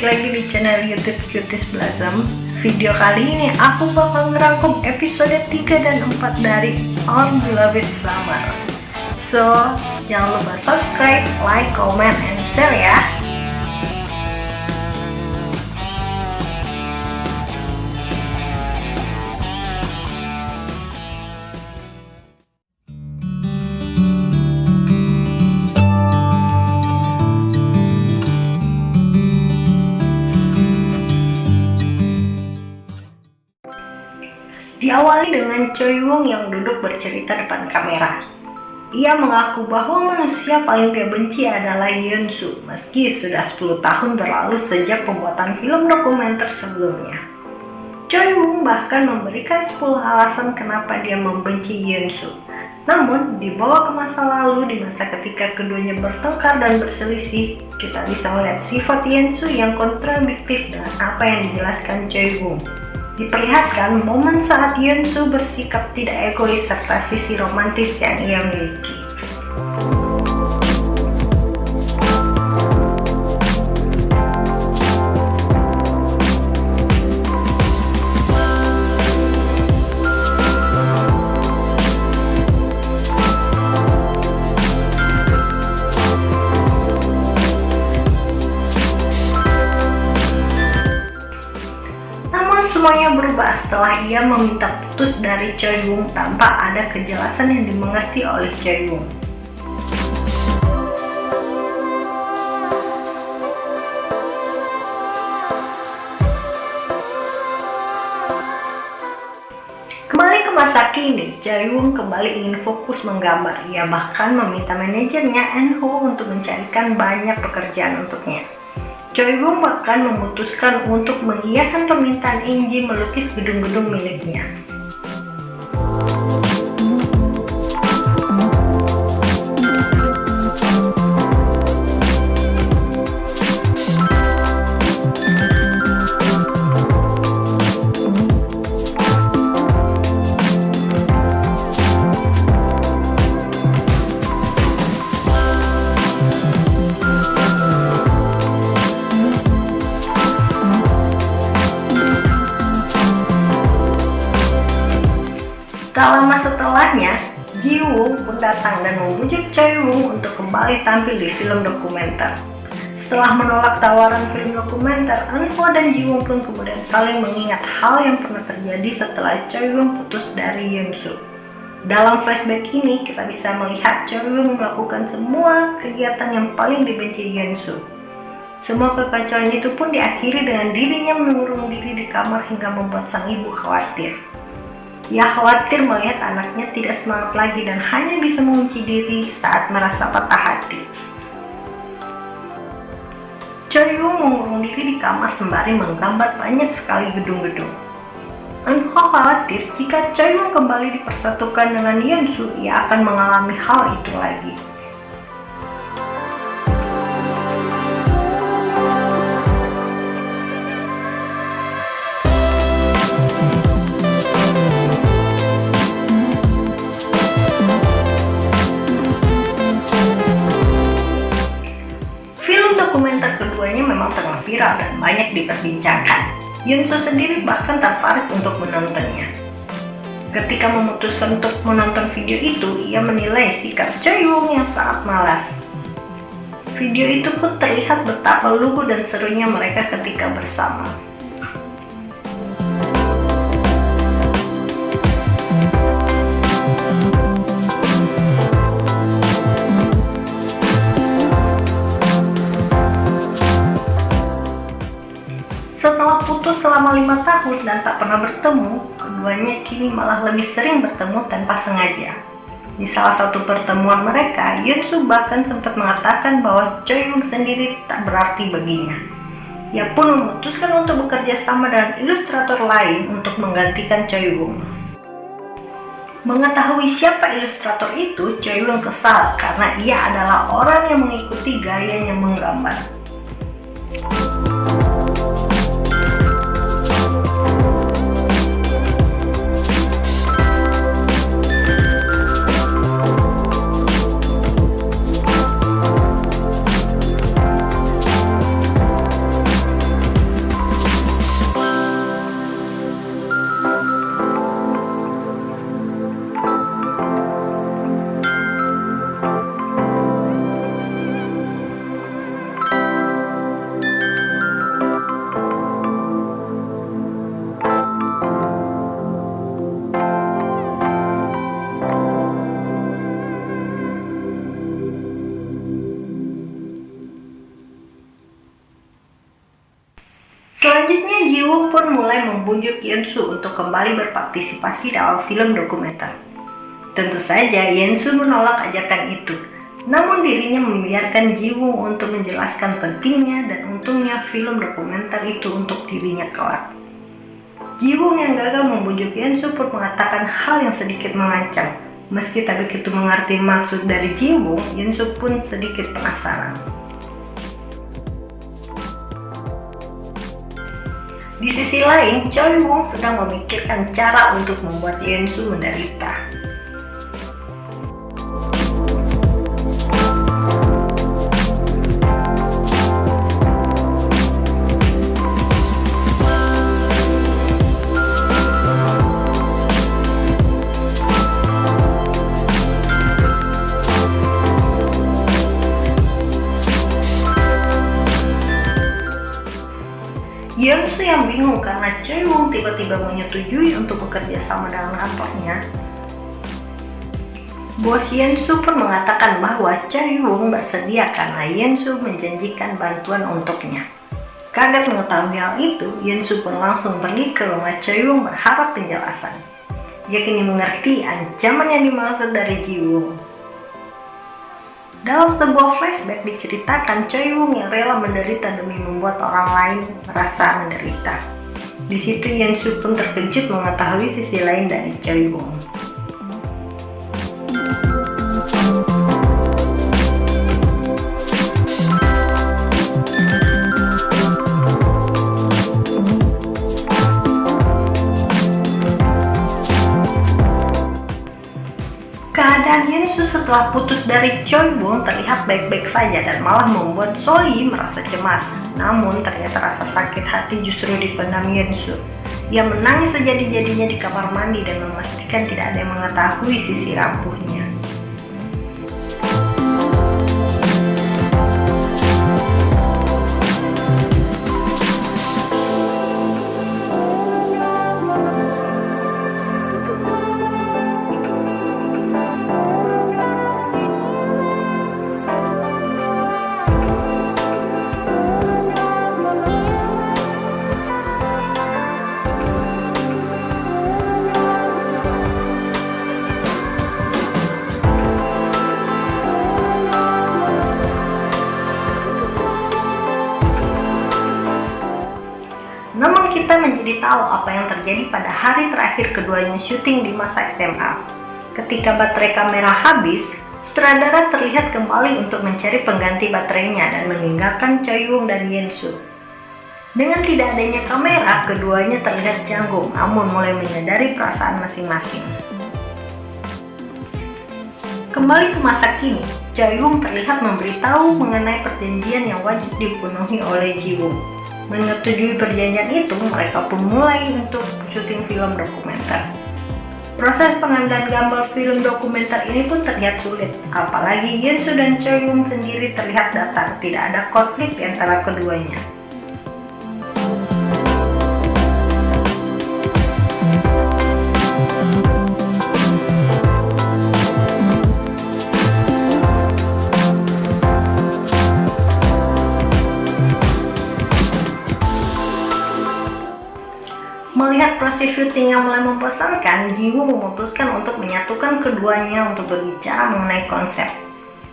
lagi di channel YouTube Cuties Blossom. Video kali ini aku bakal ngerangkum episode 3 dan 4 dari Our Beloved Summer. So, jangan lupa subscribe, like, comment, and share ya. Diawali dengan Choi Won yang duduk bercerita depan kamera. Ia mengaku bahwa manusia paling dia benci adalah Yeon Soo, meski sudah 10 tahun berlalu sejak pembuatan film dokumenter sebelumnya. Choi Won bahkan memberikan 10 alasan kenapa dia membenci Yeon Soo. Namun, dibawa ke masa lalu di masa ketika keduanya bertengkar dan berselisih, kita bisa melihat sifat Yeon Soo yang kontradiktif dengan apa yang dijelaskan Choi Won. Diperlihatkan momen saat Yeon Soo bersikap tidak egois serta sisi romantis yang ia miliki. Semuanya berubah setelah ia meminta putus dari Choi Won tanpa ada kejelasan yang dimengerti oleh Choi Won. Kembali ke masa kini, Choi Won kembali ingin fokus menggambar. Ia bahkan meminta manajernya En-ho untuk mencarikan banyak pekerjaan untuknya. Choi Won bahkan memutuskan untuk mengiyakan permintaan In Ji melukis gedung-gedung miliknya. Tak lama setelahnya, Ji Woo pun datang dan membujuk Choi Won untuk kembali tampil di film dokumenter. Setelah menolak tawaran film dokumenter, En-ho dan Ji Won pun kemudian saling mengingat hal yang pernah terjadi setelah Choi Won putus dari Yeon Soo. Dalam flashback ini, kita bisa melihat Choi Won melakukan semua kegiatan yang paling dibenci Yeon Soo. Semua kekacauan itu pun diakhiri dengan dirinya mengurung diri di kamar hingga membuat sang ibu khawatir. Ia khawatir melihat anaknya tidak semangat lagi dan hanya bisa mengunci diri saat merasa patah hati. Choi Won mengurung diri di kamar sembari menggambar banyak sekali gedung-gedung. En-ho khawatir jika Choi Won kembali dipersatukan dengan Yeon Soo, ia akan mengalami hal itu lagi. Dokumenter keduanya memang tengah viral dan banyak diperbincangkan. Yeon Soo sendiri bahkan tertarik untuk menontonnya. Ketika memutuskan untuk menonton video itu, ia menilai sikap Choi Won yang sangat malas. Video itu pun terlihat betapa lugu dan serunya mereka ketika bersama. Setelah putus selama 5 tahun dan tak pernah bertemu, keduanya kini malah lebih sering bertemu tanpa sengaja. Di salah satu pertemuan mereka, Yeon Soo bahkan sempat mengatakan bahwa Choi Won sendiri tak berarti baginya. Ia pun memutuskan untuk bekerja sama dengan ilustrator lain untuk menggantikan Choi Won. Mengetahui siapa ilustrator itu, Choi Won kesal karena ia adalah orang yang mengikuti gayanya menggambar. Selanjutnya, Ji-woong pun mulai membujuk Yeon-soo untuk kembali berpartisipasi dalam film dokumenter. Tentu saja Yeon-soo menolak ajakan itu, namun dirinya membiarkan Ji-woong untuk menjelaskan pentingnya dan untungnya film dokumenter itu untuk dirinya kelak. Ji-woong yang gagal membujuk Yeon-soo pun mengatakan hal yang sedikit mengancam. Meski tak begitu mengerti maksud dari Ji-woong, Yeon-soo pun sedikit penasaran. Di sisi lain, Choi-woong sedang memikirkan cara untuk membuat Yeon-soo menderita. Yeon-soo yang bingung karena Choi-woong tiba-tiba menyetujui untuk bekerja sama dengan aktornya. Bos Yeon-soo pun mengatakan bahwa Choi-woong bersedia karena Yeon-soo menjanjikan bantuan untuknya. Kaget mengetahui hal itu, Yeon-soo pun langsung pergi ke rumah Choi-woong berharap penjelasan. Ia kini mengerti ancaman yang dimaksud dari Ji-woong. Dalam sebuah flashback diceritakan Choi-woong yang rela menderita demi membuat orang lain merasa menderita. Di situ Yeon-soo pun terkejut mengetahui sisi lain dari Choi-woong. Keadaan Yeon-soo setelah putus dari Choi-woong terlihat baik-baik saja dan malah membuat So-hee merasa cemas. Namun ternyata rasa sakit hati justru dipendam Yeon-soo. Ia menangis sejadi-jadinya di kamar mandi dan memastikan tidak ada yang mengetahui sisi rapuhnya. Namun kita menjadi tahu apa yang terjadi pada hari terakhir keduanya syuting di masa SMA. Ketika baterai kamera habis, sutradara terlihat kembali untuk mencari pengganti baterainya dan meninggalkan Choi-woong dan Yeon-soo. Dengan tidak adanya kamera, keduanya terlihat canggung, namun mulai menyadari perasaan masing-masing. Kembali ke masa kini, Choi-woong terlihat memberitahu mengenai perjanjian yang wajib dipenuhi oleh Ji-woong. Menyetujui perjanjian itu, mereka pun mulai untuk syuting film dokumenter. Proses pengambilan gambar film dokumenter ini pun terlihat sulit, apalagi Yeon-soo dan Choi-woong sendiri terlihat datar, tidak ada konflik di antara keduanya. Melihat proses syuting yang mulai membosankan, Ji-woong memutuskan untuk menyatukan keduanya untuk berbicara mengenai konsep.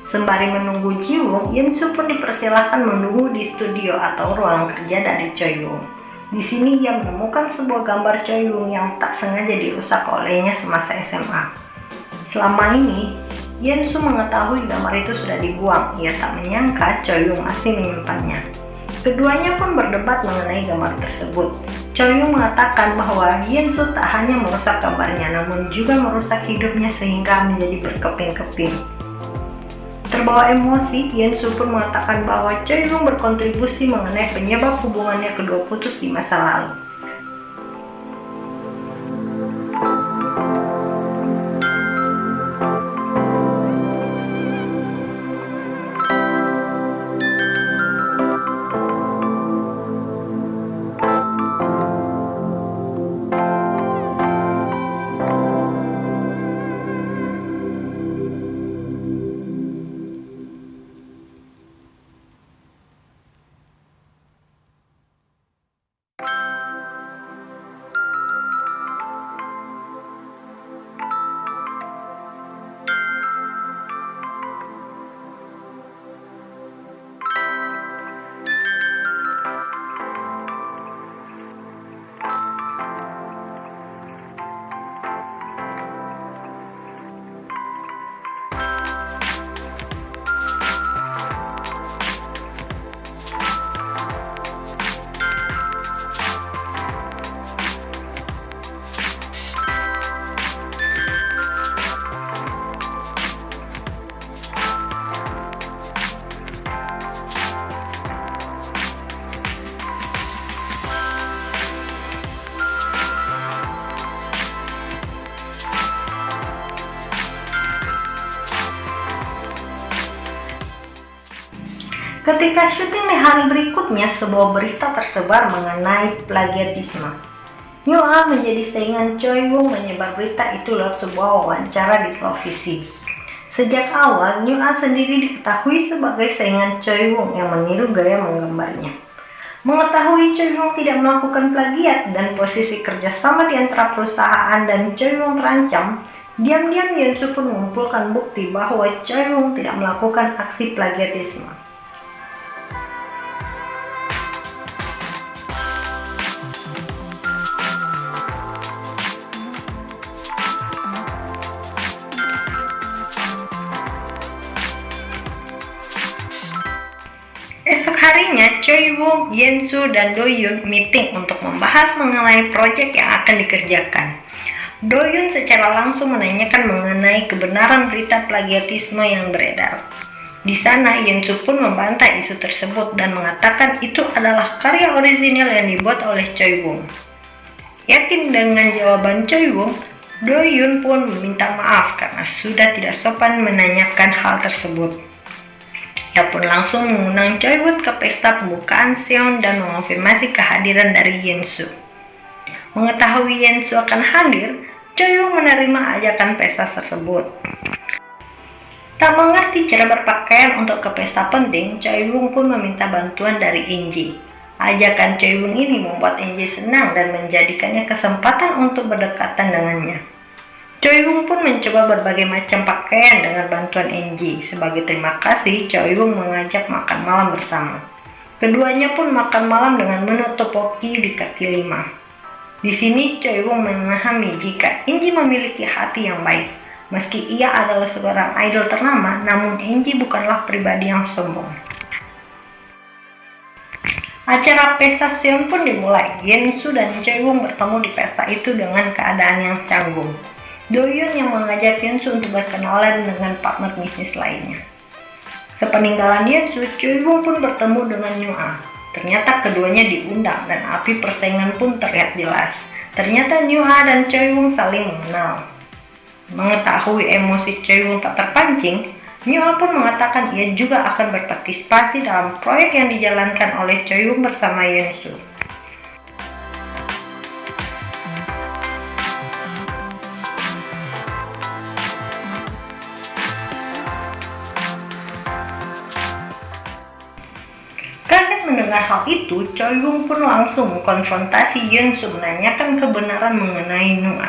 Sembari menunggu Ji-woong, Yeon-soo pun dipersilahkan menunggu di studio atau ruang kerja dari Choi-woong. Di sini ia menemukan sebuah gambar Choi-woong yang tak sengaja dirusak olehnya semasa SMA. Selama ini, Yeon-soo mengetahui gambar itu sudah dibuang. Ia tak menyangka Choi-woong masih menyimpannya. Keduanya pun berdebat mengenai gambar tersebut. Choi-woong mengatakan bahwa Yeon-soo tak hanya merusak gambarnya, namun juga merusak hidupnya sehingga menjadi berkeping-keping. Terbawa emosi, Yeon-soo pun mengatakan bahwa Choi-woong berkontribusi mengenai penyebab hubungannya kedua putus di masa lalu. Ketika syuting di hari berikutnya, sebuah berita tersebar mengenai plagiatisme. Nyoa menjadi saingan Choi Won menyebar berita itu lewat sebuah wawancara di televisi. Sejak awal, Nyoa sendiri diketahui sebagai saingan Choi Won yang meniru gaya menggambarnya. Mengetahui Choi Won tidak melakukan plagiat dan posisi kerjasama di antara perusahaan dan Choi Won terancam, diam-diam Yeonsu pun mengumpulkan bukti bahwa Choi Won tidak melakukan aksi plagiatisme. Esok harinya, Choi Won, Yeonsu, dan Do Yoon meeting untuk membahas mengenai proyek yang akan dikerjakan. Do Yoon secara langsung menanyakan mengenai kebenaran berita plagiatisme yang beredar. Di sana, Yeonsu pun membantah isu tersebut dan mengatakan itu adalah karya orisinal yang dibuat oleh Choi Won. Yakin dengan jawaban Choi Won, Do Yoon pun meminta maaf karena sudah tidak sopan menanyakan hal tersebut. Ia pun langsung mengundang Choi Won ke pesta pembukaan Seon dan mengonfirmasi kehadiran dari Yeonsu. Mengetahui Yeonsu akan hadir, Choi Won menerima ajakan pesta tersebut. Tak mengerti cara berpakaian untuk ke pesta penting, Choi Won pun meminta bantuan dari Inji. Ajakan Choi Won ini membuat Inji senang dan menjadikannya kesempatan untuk berdekatan dengannya. Choi Won pun mencoba berbagai macam pakaian dengan bantuan Inji. Sebagai terima kasih, Choi Won mengajak makan malam bersama. Keduanya pun makan malam dengan menu tteokbokki di kaki 5. Di sini Choi Won memahami jika Inji memiliki hati yang baik. Meski ia adalah seorang idol ternama, namun Inji bukanlah pribadi yang sombong. Acara pesta Seon pun dimulai. Yeonsu dan Choi Won bertemu di pesta itu dengan keadaan yang canggung. Do Yoon yang mengajak Yeonsu untuk berkenalan dengan partner bisnis lainnya. Sepeninggalan Yeonsu, Choi Won pun bertemu dengan Nyoa. Ternyata keduanya diundang dan api persaingan pun terlihat jelas. Ternyata Nyoa dan Choi Won saling mengenal. Mengetahui emosi Choi Won tak terpancing, Nyoa pun mengatakan ia juga akan berpartisipasi dalam proyek yang dijalankan oleh Choi Won bersama Yeonsu. Mendengar hal itu, Choi Won pun langsung mengkonfrontasi Yeonsu menanyakan kebenaran mengenai Nyoa.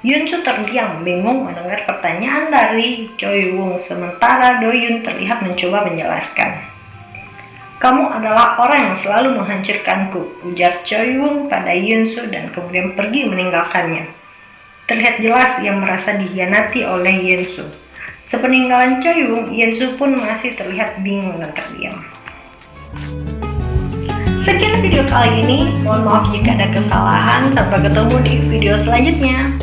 Yeonsu terdiam, bingung mendengar pertanyaan dari Choi Won, sementara Do Yoon terlihat mencoba menjelaskan. "Kamu adalah orang yang selalu menghancurkanku," ujar Choi Won pada Yeonsu dan kemudian pergi meninggalkannya. Terlihat jelas ia merasa dikhianati oleh Yeonsu. Sepeninggalan Choi Won, Yeonsu pun masih terlihat bingung dan terdiam. Sekian video kali ini, mohon maaf jika ada kesalahan. Sampai ketemu di video selanjutnya.